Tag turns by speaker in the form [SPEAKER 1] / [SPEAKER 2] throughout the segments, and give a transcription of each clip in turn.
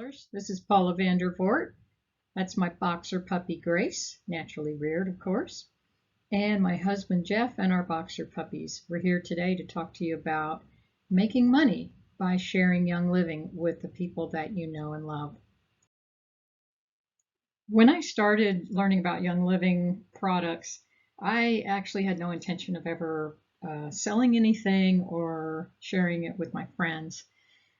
[SPEAKER 1] travelers. This is Paula Vandervoort. That's my boxer puppy Grace, naturally reared, of course, and my husband Jeff and our boxer puppies. We're here today to talk to you about making money by sharing Young Living with the people that you know and love. When I started learning about Young Living products, I actually had no intention of ever selling anything or sharing it with my friends.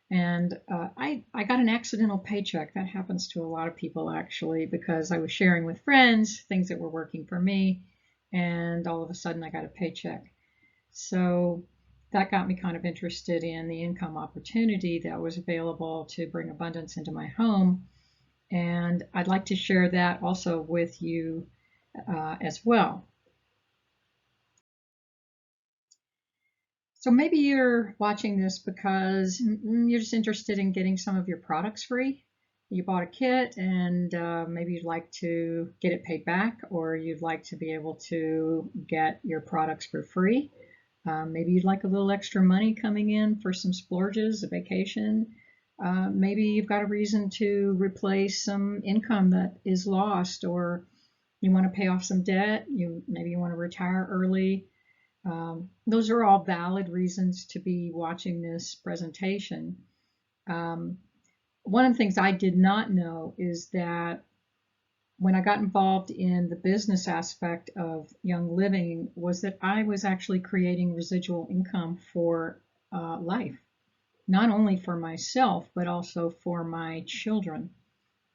[SPEAKER 1] And I got an accidental paycheck. That happens to a lot of people actually, because I was sharing with friends things that were working for me, and all of a sudden I got a paycheck. So that got me kind of interested in the income opportunity that was available to bring abundance into my home. And I'd like to share that also with you as well. So maybe you're watching this because you're just interested in getting some of your products free. You bought a kit and maybe you'd like to get it paid back, or you'd like to be able to get your products for free. Maybe you'd like a little extra money coming in for some splurges, a vacation. Maybe you've got a reason to replace some income that is lost, or you want to pay off some debt. Maybe you want to retire early. Those are all valid reasons to be watching this presentation. One of the things I did not know is that when I got involved in the business aspect of Young Living was that I was actually creating residual income for life, not only for myself, but also for my children,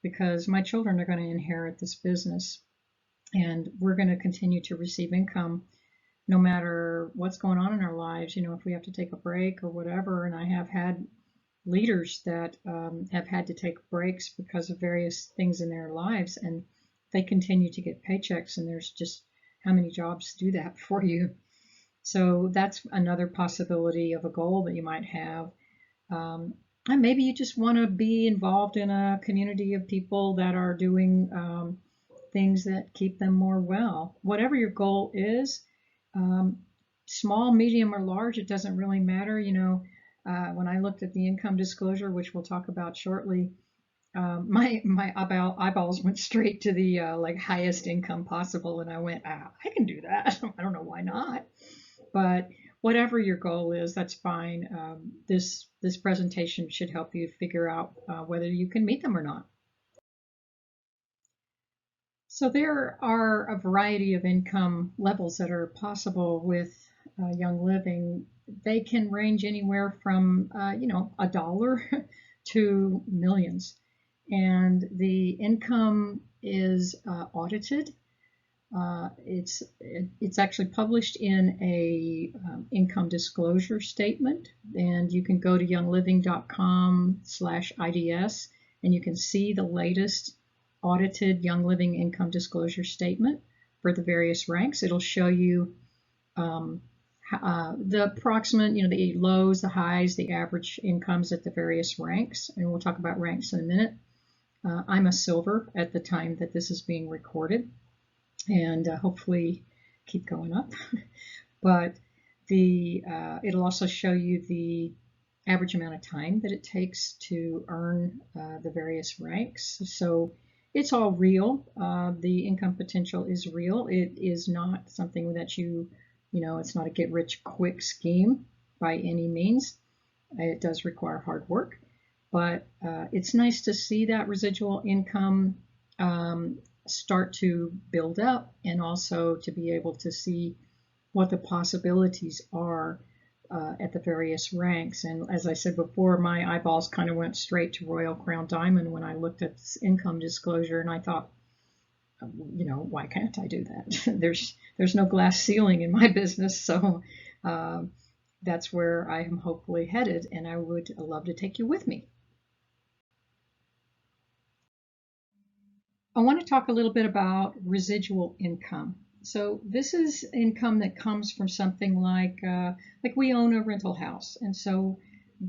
[SPEAKER 1] because my children are going to inherit this business and we're going to continue to receive income no matter what's going on in our lives. If we have to take a break or whatever, and I have had leaders that have had to take breaks because of various things in their lives, and they continue to get paychecks, and there's just how many jobs do that for you. So that's another possibility of a goal that you might have. And maybe you just want to be involved in a community of people that are doing things that keep them more well. Whatever your goal is, small, medium, or large, it doesn't really matter. When I looked at the income disclosure, which we'll talk about shortly, my eyeballs went straight to the highest income possible, and I went, I can do that. I don't know why not. But whatever your goal is, that's fine. This presentation should help you figure out whether you can meet them or not. So there are a variety of income levels that are possible with Young Living. They can range anywhere from $1 to millions, and the income is audited. It's actually published in a income disclosure statement, and you can go to youngliving.com/IDS and you can see the latest audited Young Living income disclosure statement for the various ranks. It'll show you the approximate, the lows, the highs, the average incomes at the various ranks, and we'll talk about ranks in a minute. I'm a silver at the time that this is being recorded, and hopefully keep going up. But it'll also show you the average amount of time that it takes to earn the various ranks. So it's all real. The income potential is real. It is not something that it's not a get-rich-quick scheme by any means. It does require hard work, but it's nice to see that residual income start to build up, and also to be able to see what the possibilities are at the various ranks. And as I said before, my eyeballs kind of went straight to Royal Crown Diamond when I looked at this income disclosure, and I thought, why can't I do that? There's no glass ceiling in my business, so that's where I am hopefully headed, and I would love to take you with me. I want to talk a little bit about residual income. So this is income that comes from something like we own a rental house, and so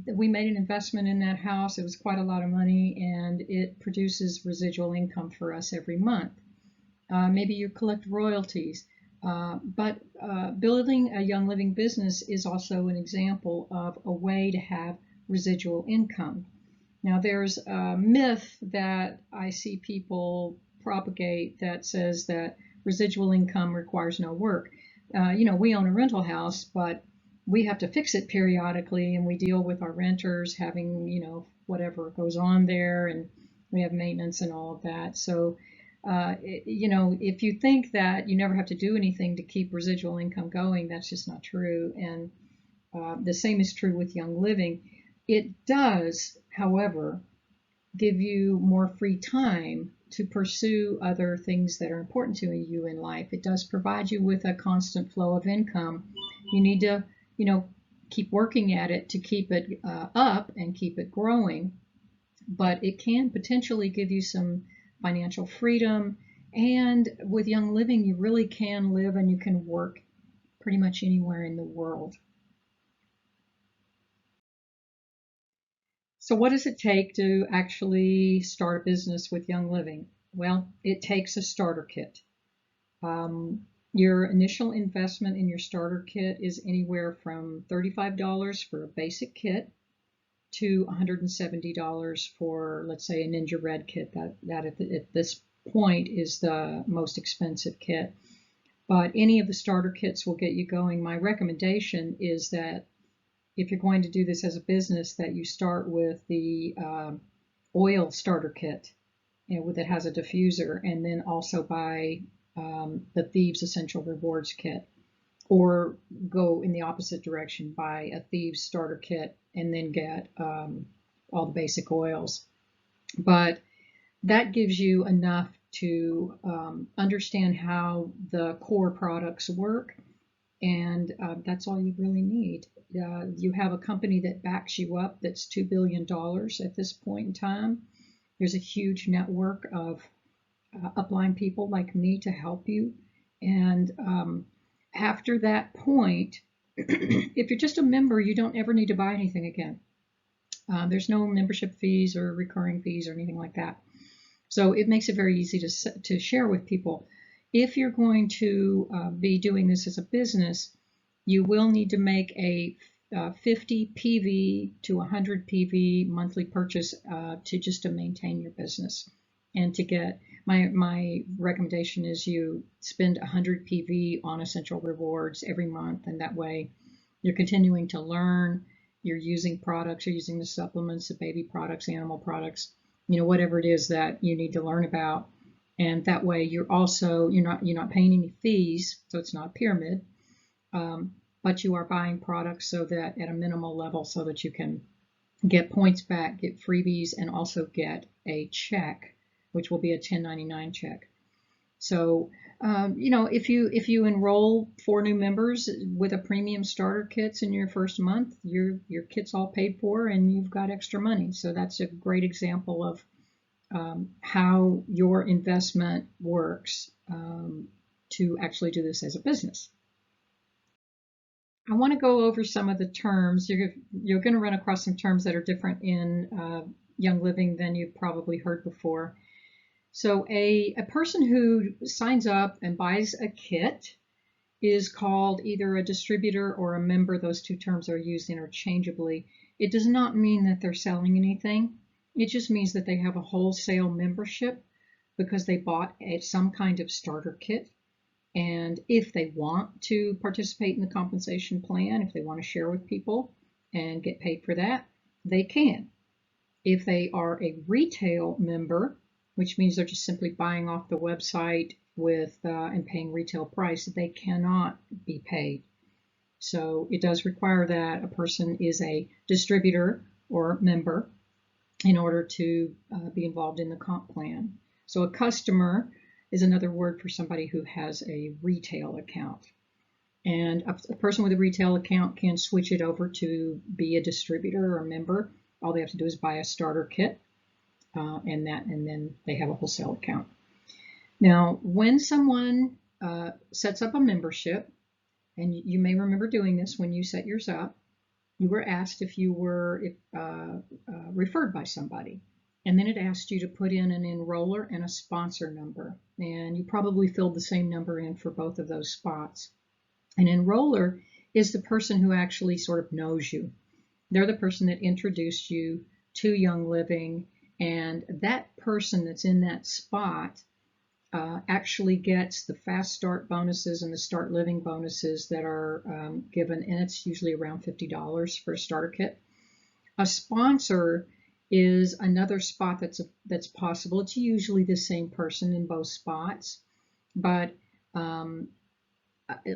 [SPEAKER 1] we made an investment in that house. It was quite a lot of money, and it produces residual income for us every month. Maybe you collect royalties, but building a Young Living business is also an example of a way to have residual income. Now, there's a myth that I see people propagate that says that residual income requires no work. We own a rental house, but we have to fix it periodically, and we deal with our renters having, whatever goes on there, and we have maintenance and all of that. So, if you think that you never have to do anything to keep residual income going, that's just not true. And the same is true with Young Living. It does, however, give you more free time to pursue other things that are important to you in life. It does provide you with a constant flow of income. You need to, keep working at it to keep it up and keep it growing, but it can potentially give you some financial freedom. And with Young Living, you really can live and you can work pretty much anywhere in the world. So what does it take to actually start a business with Young Living? Well, it takes a starter kit. Your initial investment in your starter kit is anywhere from $35 for a basic kit to $170 for, let's say, a Ninja Red kit. That at this point is the most expensive kit. But any of the starter kits will get you going. My recommendation is that if you're going to do this as a business, that you start with the oil starter kit, that has a diffuser, and then also buy the Thieves Essential Rewards kit, or go in the opposite direction, buy a Thieves starter kit and then get all the basic oils. But that gives you enough to understand how the core products work, and that's all you really need. You have a company that backs you up that's $2 billion at this point in time. There's a huge network of upline people like me to help you. And after that point, if you're just a member, you don't ever need to buy anything again. There's no membership fees or recurring fees or anything like that. So it makes it very easy to share with people. If you're going to be doing this as a business, you will need to make a 50 PV to 100 PV monthly purchase to maintain your business. And to get, my recommendation is you spend 100 PV on Essential Rewards every month, and that way you're continuing to learn, you're using products, you're using the supplements, the baby products, animal products, whatever it is that you need to learn about. And that way you're not paying any fees, so it's not a pyramid, but you are buying products so that at a minimal level, so that you can get points back, get freebies, and also get a check, which will be a 1099 check. So if you enroll 4 new members with a premium starter kits in your first month, your kit's all paid for and you've got extra money. So that's a great example of how your investment works to actually do this as a business. I want to go over some of the terms. You're going to run across some terms that are different in Young Living than you've probably heard before. So a person who signs up and buys a kit is called either a distributor or a member. Those two terms are used interchangeably. It does not mean that they're selling anything. It just means that they have a wholesale membership because they bought some kind of starter kit. And if they want to participate in the compensation plan, if they want to share with people and get paid for that, they can. If they are a retail member, which means they're just simply buying off the website and paying retail price, they cannot be paid. So it does require that a person is a distributor or member in order to be involved in the comp plan. So a customer is another word for somebody who has a retail account. And a person with a retail account can switch it over to be a distributor or a member. All they have to do is buy a starter kit, and then they have a wholesale account. Now, when someone sets up a membership, and you may remember doing this when you set yours up, you were asked if you were referred by somebody. And then it asked you to put in an enroller and a sponsor number. And you probably filled the same number in for both of those spots. An enroller is the person who actually sort of knows you. They're the person that introduced you to Young Living, and that person that's in that spot actually gets the fast start bonuses and the start living bonuses that are given, and it's usually around $50 for a starter kit. A sponsor is another spot that's possible. It's usually the same person in both spots, but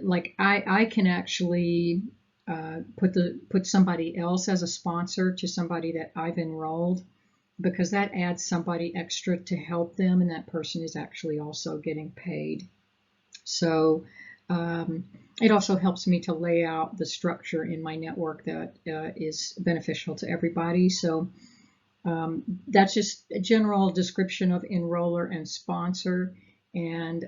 [SPEAKER 1] like I can actually put somebody else as a sponsor to somebody that I've enrolled, because that adds somebody extra to help them, and that person is actually also getting paid. So it also helps me to lay out the structure in my network that is beneficial to everybody. So that's just a general description of enroller and sponsor. And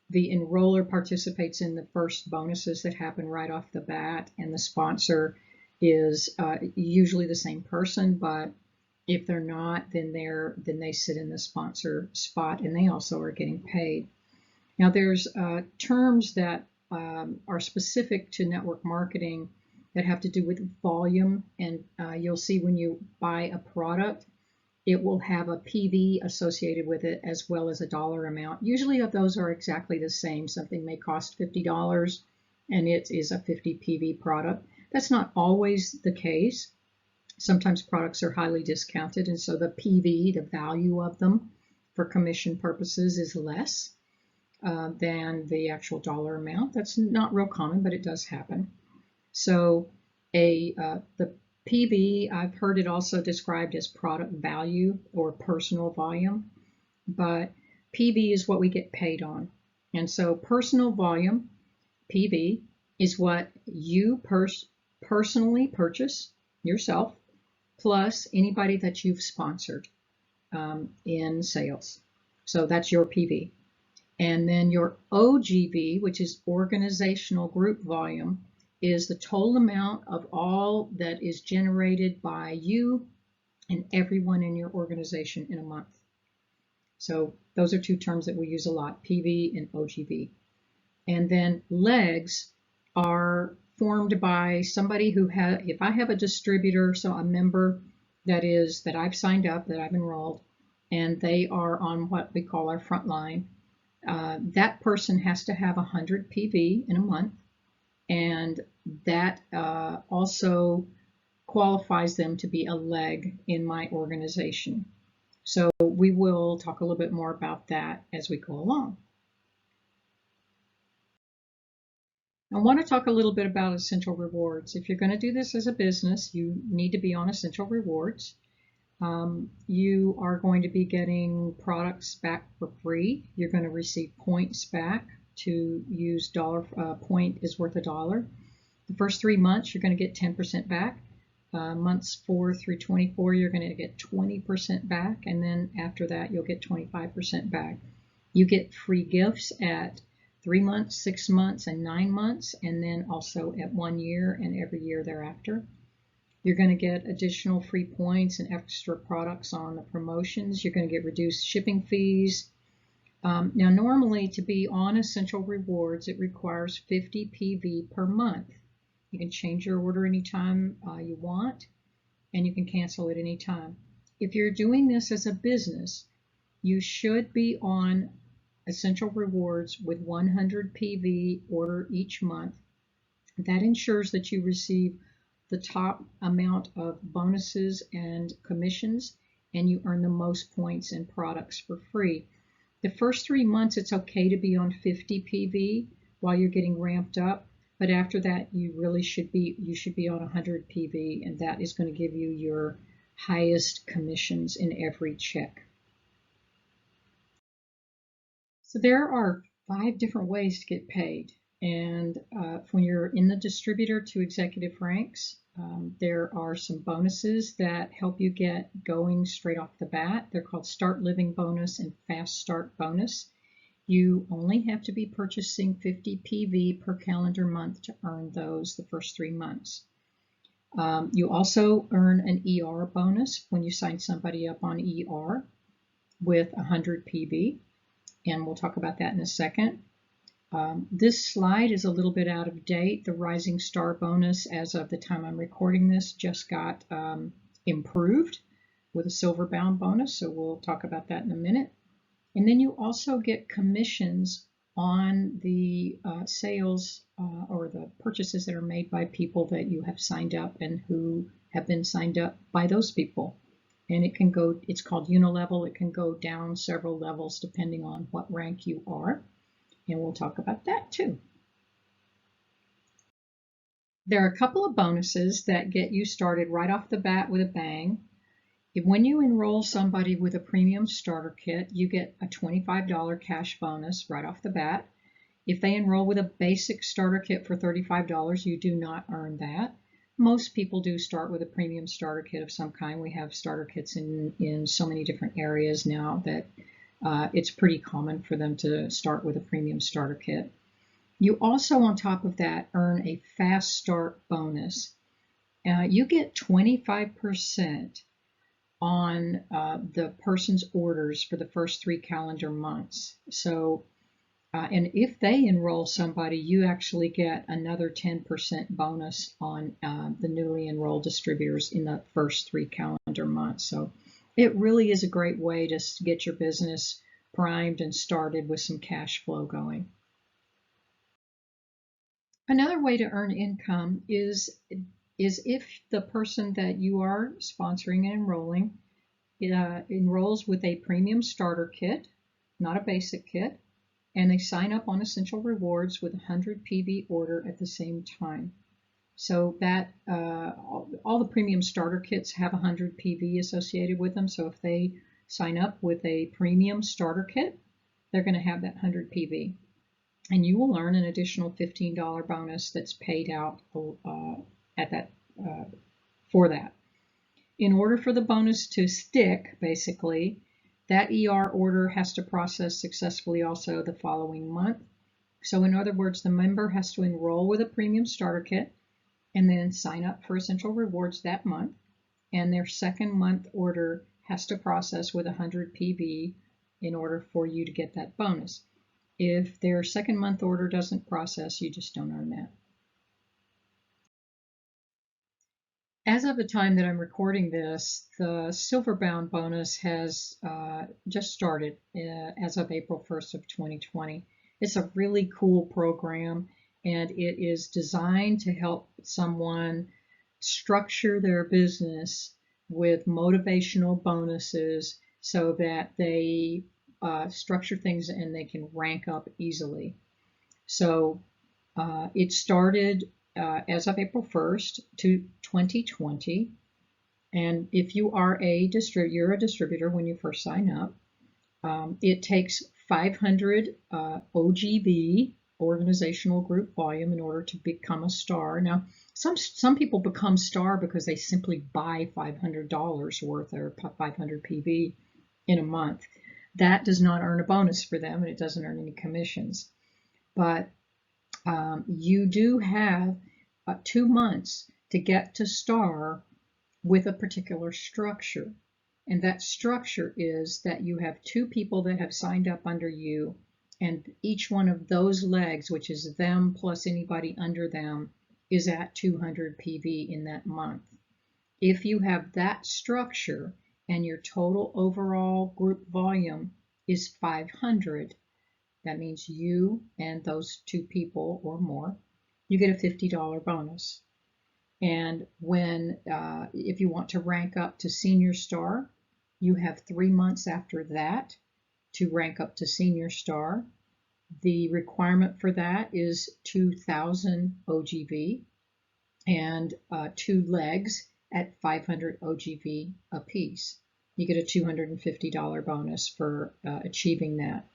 [SPEAKER 1] the enroller participates in the first bonuses that happen right off the bat, and the sponsor is usually the same person, but if they're not, then they sit in the sponsor spot, and they also are getting paid. Now, there's terms that are specific to network marketing that have to do with volume, and you'll see when you buy a product, it will have a PV associated with it as well as a dollar amount. Usually those are exactly the same. Something may cost $50 and it is a 50 PV product. That's not always the case. Sometimes products are highly discounted, and so the PV, the value of them for commission purposes, is less than the actual dollar amount. That's not real common, but it does happen. So the PV, I've heard it also described as product value or personal volume, but PV is what we get paid on. And so personal volume, PV, is what you personally purchase yourself, plus anybody that you've sponsored in sales. So that's your PV. And then your OGV, which is organizational group volume, is the total amount of all that is generated by you and everyone in your organization in a month. So those are two terms that we use a lot, PV and OGV. And then legs are formed by somebody who has, if I have a distributor, so a member that I've signed up, that I've enrolled, and they are on what we call our front line, that person has to have 100 PV in a month, and that also qualifies them to be a leg in my organization. So we will talk a little bit more about that as we go along. I want to talk a little bit about essential rewards. If you're going to do this as a business, you need to be on essential rewards. You are going to be getting products back for free. You're going to receive points back. To use point is worth $1. The first 3 months, you're going to get 10% back. Months 4 through 24, you're going to get 20% back. And then after that, you'll get 25% back. You get free gifts at 3 months, 6 months, and 9 months, and then also at 1 year and every year thereafter. You're going to get additional free points and extra products on the promotions. You're going to get reduced shipping fees. Now, normally to be on Essential Rewards, it requires 50 PV per month. You can change your order anytime you want, and you can cancel at any time. If you're doing this as a business, you should be on Essential Rewards with 100 PV order each month. That ensures that you receive the top amount of bonuses and commissions, and you earn the most points and products for free. The first 3 months, it's okay to be on 50 PV while you're getting ramped up, but after that, you should be on 100 PV, and that is going to give you your highest commissions in every check. So there are 5 different ways to get paid, and when you're in the distributor to executive ranks, there are some bonuses that help you get going straight off the bat. They're called Start Living Bonus and Fast Start Bonus. You only have to be purchasing 50 PV per calendar month to earn those the first 3 months. You also earn an ER bonus when you sign somebody up on ER with 100 PV, and we'll talk about that in a second. This slide is a little bit out of date. The Rising Star bonus, as of the time I'm recording this, just got improved with a silver bound bonus, so we'll talk about that in a minute. And then you also get commissions on the sales or the purchases that are made by people that you have signed up and who have been signed up by those people. And it can go, it's called unilevel, it can go down several levels depending on what rank you are. And we'll talk about that too. There are a couple of bonuses that get you started right off the bat with a bang. When you enroll somebody with a premium starter kit, you get a $25 cash bonus right off the bat. If they enroll with a basic starter kit for $35, you do not earn that. Most people do start with a premium starter kit of some kind. We have starter kits in so many different areas now that it's pretty common for them to start with a premium starter kit. You also, on top of that, earn a fast start bonus. You get 25% on the person's orders for the first 3 calendar months. So, and if they enroll somebody, you actually get another 10% bonus on the newly enrolled distributors in the first 3 calendar months. So it really is a great way to get your business primed and started with some cash flow going. Another way to earn income is if the person that you are sponsoring and enrolling enrolls with a premium starter kit, not a basic kit, and they sign up on Essential Rewards with a 100 PV order at the same time. So that all the premium starter kits have 100 PV associated with them. So if they sign up with a premium starter kit, they're going to have that 100 PV. And you will earn an additional $15 bonus that's paid out at that for that. In order for the bonus to stick, basically, that ER order has to process successfully also the following month. So in other words, the member has to enroll with a premium starter kit and then sign up for Essential Rewards that month. And their second month order has to process with 100 PV in order for you to get that bonus. If their second month order doesn't process, you just don't earn that. As of the time that I'm recording this, the silver bound bonus has just started as of April 1st of 2020. It's a really cool program, and it is designed to help someone structure their business with motivational bonuses so that they structure things and they can rank up easily. So it started as of April 1st to 2020. And if you are you're a distributor when you first sign up, it takes 500 OGV, organizational group volume, in order to become a star. Now, some people become star because they simply buy $500 worth or 500 PV in a month. That does not earn a bonus for them, and it doesn't earn any commissions. But you do have 2 months to get to star with a particular structure. And that structure is that you have 2 people that have signed up under you, and each one of those legs, which is them plus anybody under them, is at 200 PV in that month. If you have that structure and your total overall group volume is 500, that means you and those 2 people or more, you get a $50 bonus. And when if you want to rank up to senior star, you have 3 months after that to rank up to senior star. The requirement for that is 2,000 OGV and 2 legs at 500 OGV apiece. You get a $250 bonus for achieving that.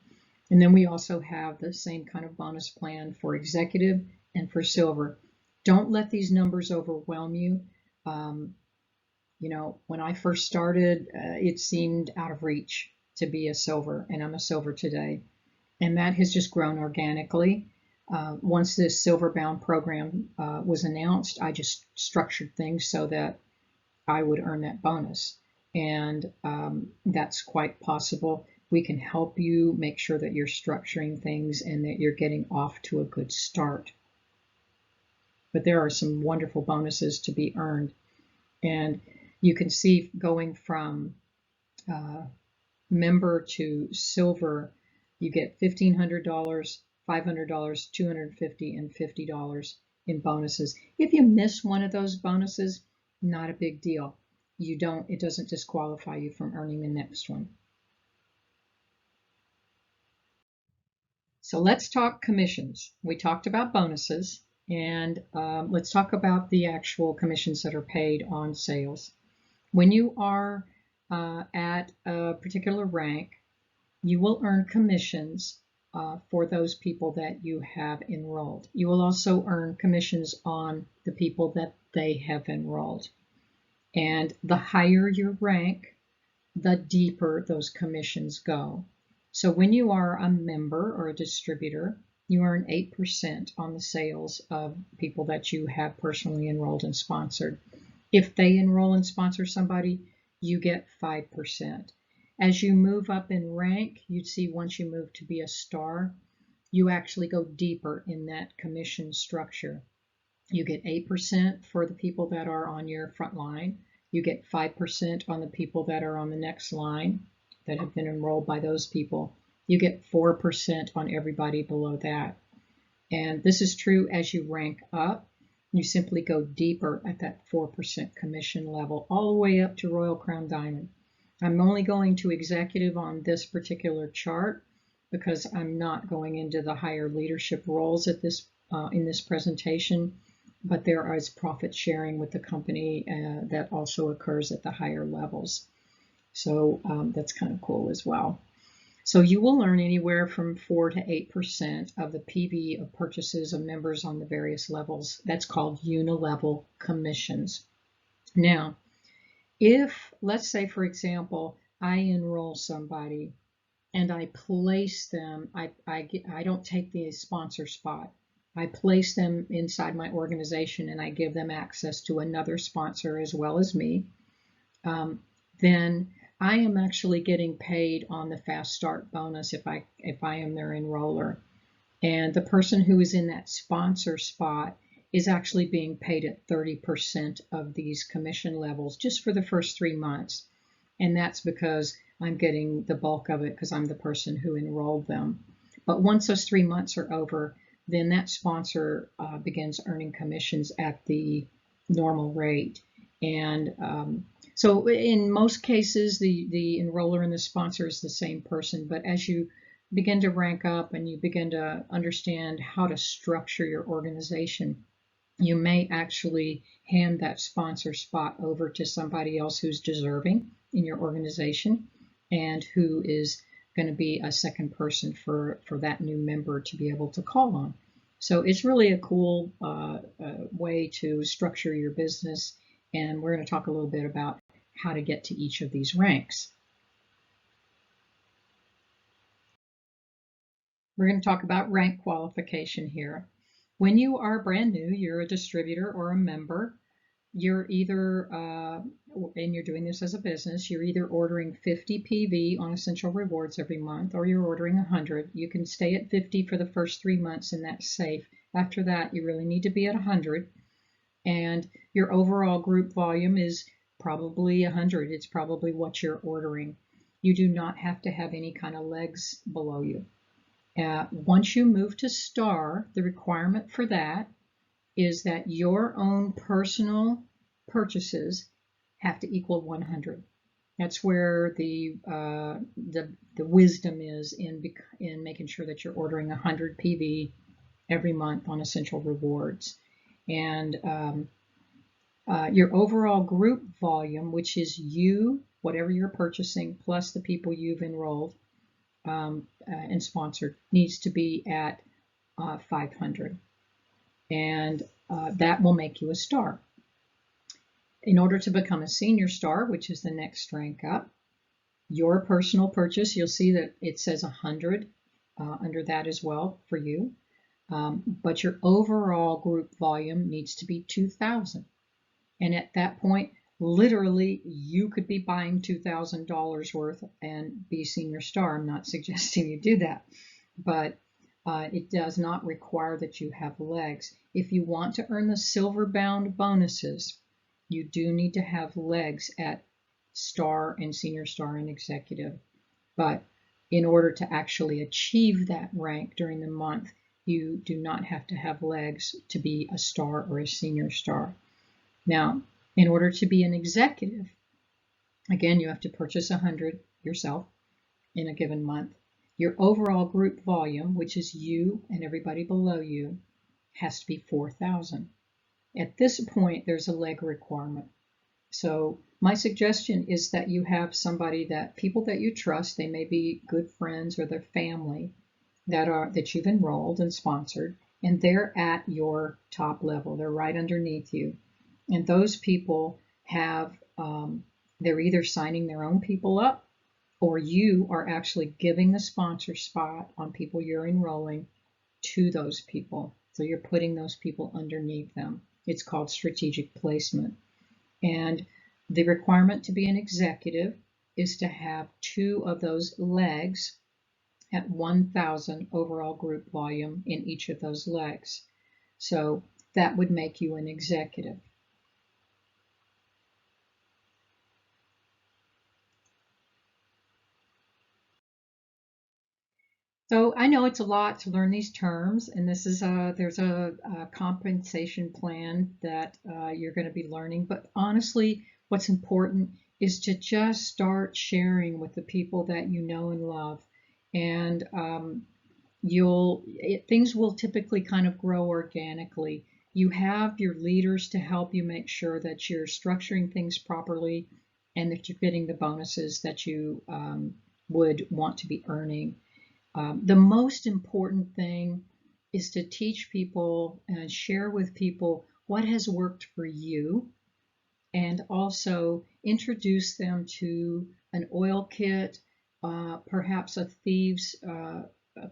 [SPEAKER 1] And then we also have the same kind of bonus plan for executive and for silver. Don't let these numbers overwhelm you. You know, when I first started, it seemed out of reach to be a silver, and I'm a silver today. And that has just grown organically. Once this silver bound program was announced, I just structured things so that I would earn that bonus. And that's quite possible. We can help you make sure that you're structuring things and that you're getting off to a good start. But there are some wonderful bonuses to be earned. And You can see going from member to silver, you get $1,500, $500, $250, and $50 in bonuses. If you miss one of those bonuses, not a big deal. It doesn't disqualify you from earning the next one. So let's talk commissions. We talked about bonuses, and let's talk about the actual commissions that are paid on sales. When you are at a particular rank, you will earn commissions for those people that you have enrolled. You will also earn commissions on the people that they have enrolled. And the higher your rank, the deeper those commissions go. So when you are a member or a distributor, you earn 8% on the sales of people that you have personally enrolled and sponsored. If they enroll and sponsor somebody, you get 5%. As you move up in rank, you'd see once you move to be a star, you actually go deeper in that commission structure. You get 8% for the people that are on your front line. You get 5% on the people that are on the next line that have been enrolled by those people. You get 4% on everybody below that. And this is true as you rank up. You simply go deeper at that 4% commission level, all the way up to Royal Crown Diamond. I'm only going to executive on this particular chart because I'm not going into the higher leadership roles at this in this presentation, but there is profit sharing with the company that also occurs at the higher levels. So that's kind of cool as well. So you will earn anywhere from 4 to 8% of the PV of purchases of members on the various levels. That's called unilevel commissions. Now, if, let's say, for example, I enroll somebody and I place them, I don't take the sponsor spot. I place them inside my organization and I give them access to another sponsor as well as me, then I am actually getting paid on the fast start bonus if I am their enroller. And the person who is in that sponsor spot is actually being paid at 30% of these commission levels just for the first 3 months. And that's because I'm getting the bulk of it because I'm the person who enrolled them. But once those 3 months are over, then that sponsor begins earning commissions at the normal rate. And so in most cases, the enroller and the sponsor is the same person, but as you begin to rank up and you begin to understand how to structure your organization, you may actually hand that sponsor spot over to somebody else who's deserving in your organization and who is going to be a second person for that new member to be able to call on. So it's really a cool way to structure your business, and we're going to talk a little bit about how to get to each of these ranks. We're going to talk about rank qualification here. When you are brand new, you're a distributor or a member, you're either, and you're doing this as a business, you're either ordering 50 PV on Essential Rewards every month, or you're ordering 100. You can stay at 50 for the first 3 months, and that's safe. After that, you really need to be at 100. And your overall group volume is probably 100. It's probably what you're ordering. You do not have to have any kind of legs below you. Once you move to star, the requirement for that is that your own personal purchases have to equal 100. That's where the wisdom is in making sure that you're ordering 100 PV every month on Essential Rewards. And your overall group volume, which is you, whatever you're purchasing, plus the people you've enrolled and sponsored, needs to be at 500. And that will make you a star. In order to become a senior star, which is the next rank up, your personal purchase, you'll see that it says 100 under that as well for you. But your overall group volume needs to be 2,000. And at that point, literally, you could be buying $2,000 worth and be senior star. I'm not suggesting you do that, but it does not require that you have legs. If you want to earn the silver bound bonuses, You do need to have legs at star and senior star and executive. But in order to actually achieve that rank during the month, you do not have to have legs to be a star or a senior star. Now, in order to be an executive, again, you have to purchase 100 yourself in a given month. Your overall group volume, which is you and everybody below you, has to be 4,000. At this point, there's a leg requirement. So my suggestion is that you have somebody that people that you trust, they may be good friends or their family that you've enrolled and sponsored, and they're at your top level. They're right underneath you. And those people have, they're either signing their own people up, or you are actually giving the sponsor spot on people you're enrolling to those people. So you're putting those people underneath them. It's called strategic placement. And the requirement to be an executive is to have 2 of those legs at 1,000 overall group volume in each of those legs. So that would make you an executive. So I know it's a lot to learn these terms, and there's a compensation plan that you're going to be learning. But honestly, what's important is to just start sharing with the people that you know and love, and things will typically kind of grow organically. You have your leaders to help you make sure that you're structuring things properly, and that you're getting the bonuses that you would want to be earning. The most important thing is to teach people and share with people what has worked for you, and also introduce them to an oil kit, perhaps a thieves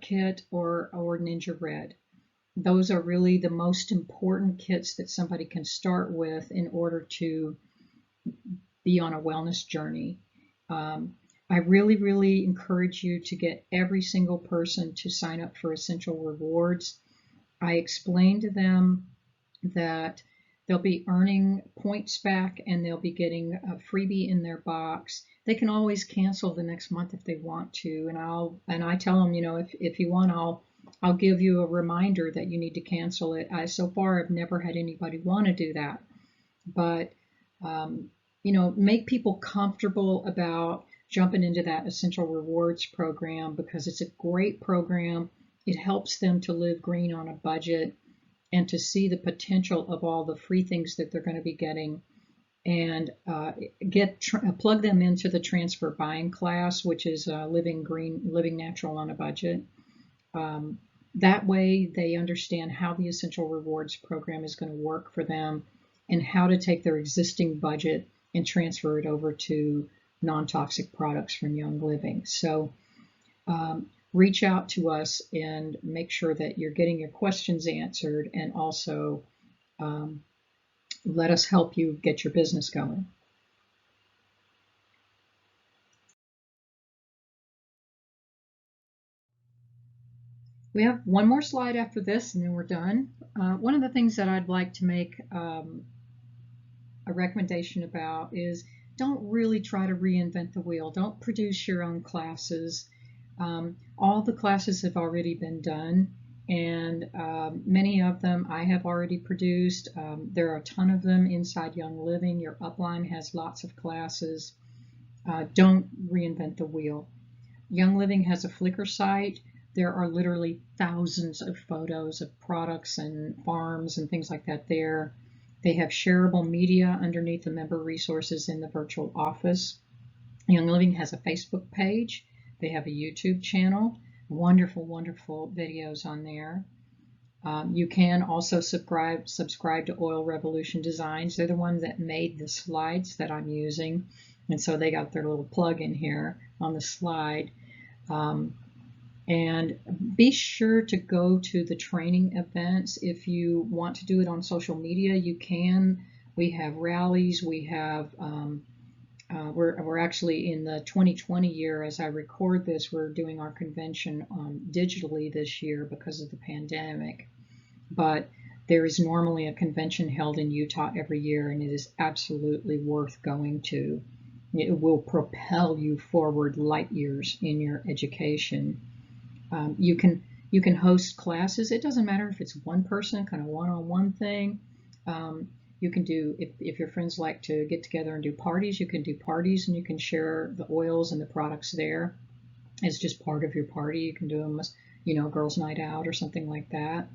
[SPEAKER 1] kit, or Ninja Red. Those are really the most important kits that somebody can start with in order to be on a wellness journey. I really, really encourage you to get every single person to sign up for Essential Rewards. I explain to them that they'll be earning points back, and they'll be getting a freebie in their box. They can always cancel the next month if they want to, and I tell them, if you want, I'll give you a reminder that you need to cancel it. So far I've never had anybody want to do that, but make people comfortable about jumping into that Essential Rewards program, because it's a great program. It helps them to live green on a budget and to see the potential of all the free things that they're going to be getting, and plug them into the transfer buying class, which is living green, living natural on a budget. That way they understand how the Essential Rewards program is going to work for them, and how to take their existing budget and transfer it over to non-toxic products from Young Living. So reach out to us and make sure that you're getting your questions answered, and also let us help you get your business going. We have one more slide after this, and then we're done. One of the things that I'd like to make a recommendation about is, don't really try to reinvent the wheel. Don't produce your own classes. All the classes have already been done, and many of them I have already produced. There are a ton of them inside Young Living. Your upline has lots of classes. Don't reinvent the wheel. Young Living has a Flickr site. There are literally thousands of photos of products and farms and things like that there. They have shareable media underneath the member resources in the virtual office. Young Living has a Facebook page. They have a YouTube channel. Wonderful, wonderful videos on there. You can also subscribe to Oil Revolution Designs. They're the ones that made the slides that I'm using, and so they got their little plug in here on the slide. And be sure to go to the training events. If you want to do it on social media, you can. We have rallies. We have we're actually in the 2020 year. As I record this, we're doing our convention digitally this year because of the pandemic. But There is normally a convention held in Utah every year, and it is absolutely worth going to. It will propel you forward light years in your education. You can host classes. It doesn't matter if it's one person, kind of one-on-one thing. You can do, if your friends like to get together and do parties, you can do parties and you can share the oils and the products there as just part of your party. You can do them as, girls' night out or something like that.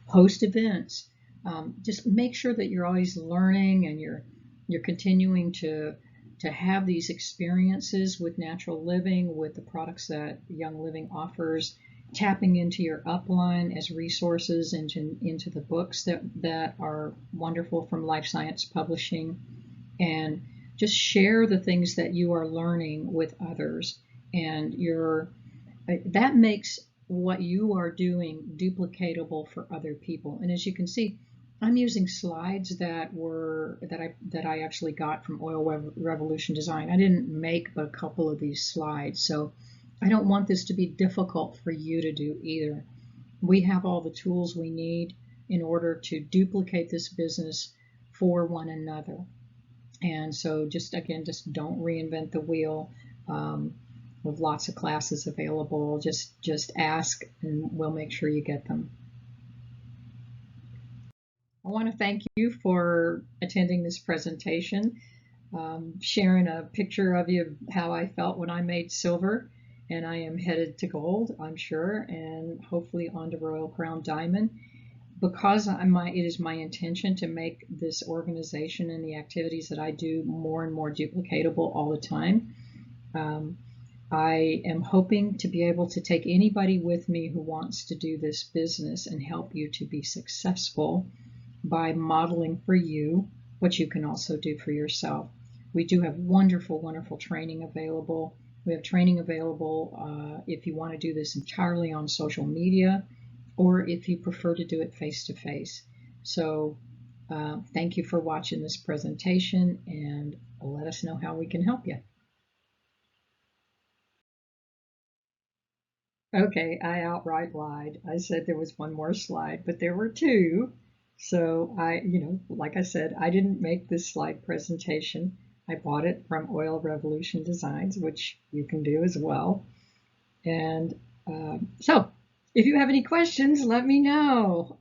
[SPEAKER 1] Host events. Just make sure that you're always learning and you're continuing to have these experiences with natural living, with the products that Young Living offers, tapping into your upline as resources, into the books that are wonderful from Life Science Publishing, and just share the things that you are learning with others. And that makes what you are doing duplicatable for other people. And as you can see, I'm using slides that I actually got from Oil Revolution Design. I didn't make but a couple of these slides, so I don't want this to be difficult for you to do either. We have all the tools we need in order to duplicate this business for one another. And so just don't reinvent the wheel. With lots of classes available, just ask and we'll make sure you get them. I want to thank you for attending this presentation, sharing a picture of you, how I felt when I made silver, and I am headed to gold, I'm sure, and hopefully onto Royal Crown Diamond. Because it is my intention to make this organization and the activities that I do more and more duplicatable all the time. I am hoping to be able to take anybody with me who wants to do this business and help you to be successful by modeling for you what you can also do for yourself. We do have wonderful, wonderful training available. We have training available if you want to do this entirely on social media, or if you prefer to do it face-to-face. So thank you for watching this presentation, and let us know how we can help you. Okay, I outright lied. I said there was one more slide, but there were two. So like I said, I didn't make this slide presentation. I bought it from Oil Revolution Designs, which you can do as well. And so if you have any questions, let me know.